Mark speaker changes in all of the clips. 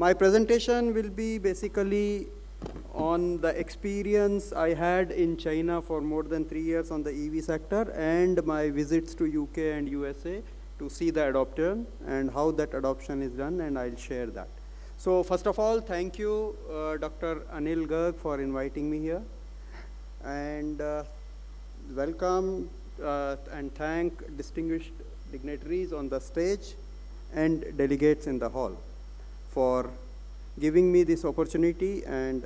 Speaker 1: My presentation will be basically on the experience I had in China for more than 3 years on the EV sector and my visits to UK and USA to see the adoption and how that adoption is done, and I'll share that. So first of all, thank you, Dr. Anil Garg, for inviting me here. And welcome and thank distinguished dignitaries on the stage and delegates in the hall for giving me this opportunity and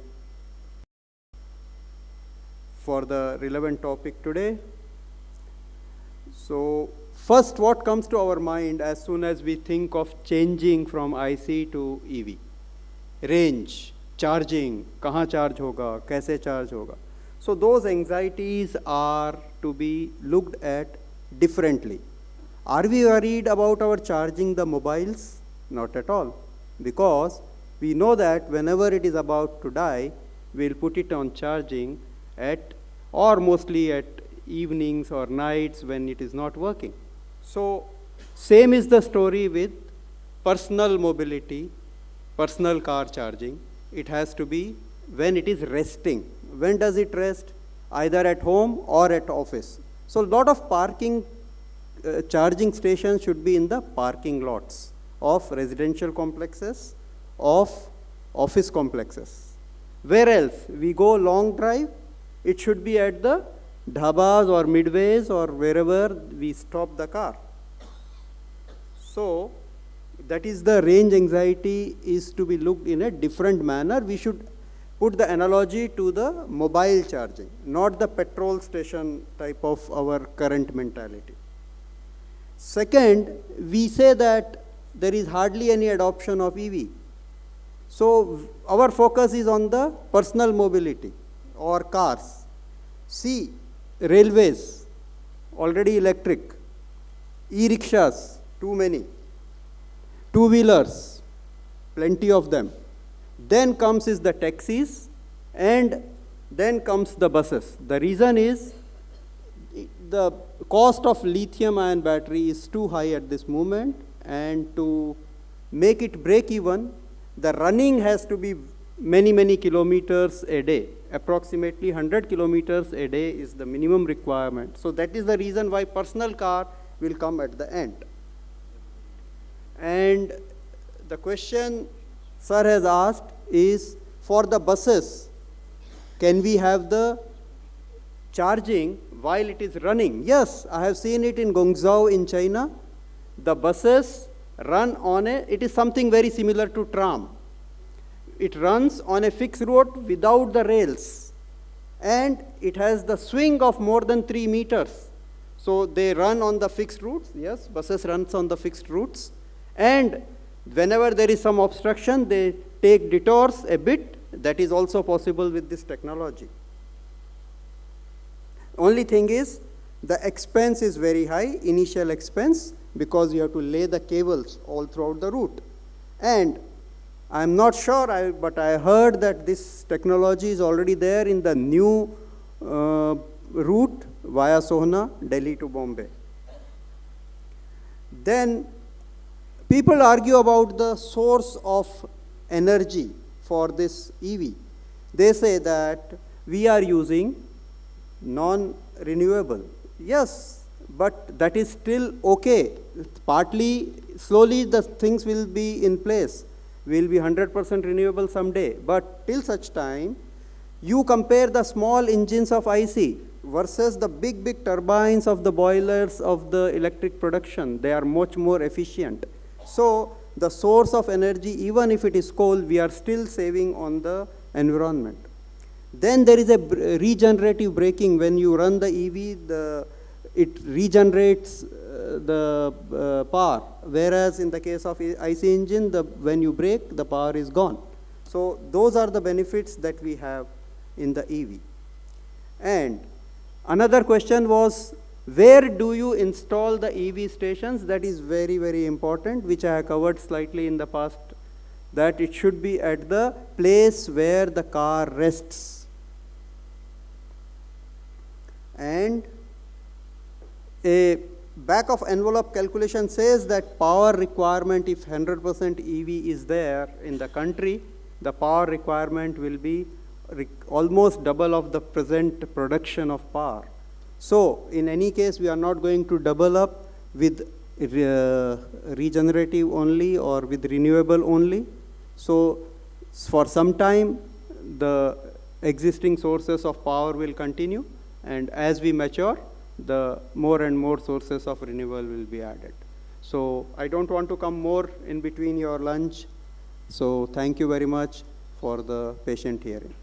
Speaker 1: for the relevant topic today. So first, what comes to our mind as soon as we think of changing from IC to EV? Range, charging, kahan charge hoga, kaise charge hoga. So those anxieties are to be looked at differently. Are we worried about our charging the mobiles? Not at all, because we know that whenever it is about to die, we'll put it on charging or mostly at evenings or nights when it is not working. So same is the story with personal mobility, personal car charging. It has to be when it is resting. When does it rest? Either at home or at office. So a lot of parking charging stations should be in the parking lots of residential complexes, of office complexes. Where else? We go long drive, it should be at the dhabas or midways or wherever we stop the car. So that is the range anxiety is to be looked in a different manner. We should put the analogy to the mobile charging, not the petrol station type of our current mentality. Second, we say that there is hardly any adoption of EV. So our focus is on the personal mobility or cars. See, railways, already electric. E-rickshaws, too many. Two-wheelers, plenty of them. Then comes is the taxis, and then comes the buses. The reason is the cost of lithium-ion battery is too high at this moment, and to make it break even, the running has to be many, many kilometers a day. Approximately 100 kilometers a day is the minimum requirement. So that is the reason why personal car will come at the end. And the question sir has asked is, for the buses, can we have the charging while it is running? Yes, I have seen it in Guangzhou in China. The buses run on it is something very similar to tram. It runs on a fixed route without the rails, and it has the swing of more than 3 meters. So they run on the fixed routes. Yes, buses runs on the fixed routes, and whenever there is some obstruction, they take detours a bit. That is also possible with this technology. Only thing is, the expense is very high, initial expense, because you have to lay the cables all throughout the route. And I'm not sure, but I heard that this technology is already there in the new route via Sohna, Delhi to Bombay. Then people argue about the source of energy for this EV. They say that we are using non-renewable. Yes, but that is still okay. Partly, slowly the things will be in place. We'll be 100% renewable someday. But till such time, you compare the small engines of IC versus the big, big turbines of the boilers of the electric production. They are much more efficient. So the source of energy, even if it is coal, we are still saving on the environment. Then there is a regenerative braking. When you run the EV, it regenerates the power, whereas in the case of IC engine, when you brake, the power is gone. So those are the benefits that we have in the EV. And another question was, where do you install the EV stations? That is very, very important, which I have covered slightly in the past, that it should be at the place where the car rests. And a back of envelope calculation says that power requirement, if 100% EV is there in the country, the power requirement will be almost double of the present production of power. So in any case, we are not going to double up with regenerative only or with renewable only. So for some time, the existing sources of power will continue, and as we mature, the more and more sources of renewable will be added. So I don't want to come more in between your lunch. So thank you very much for the patient hearing.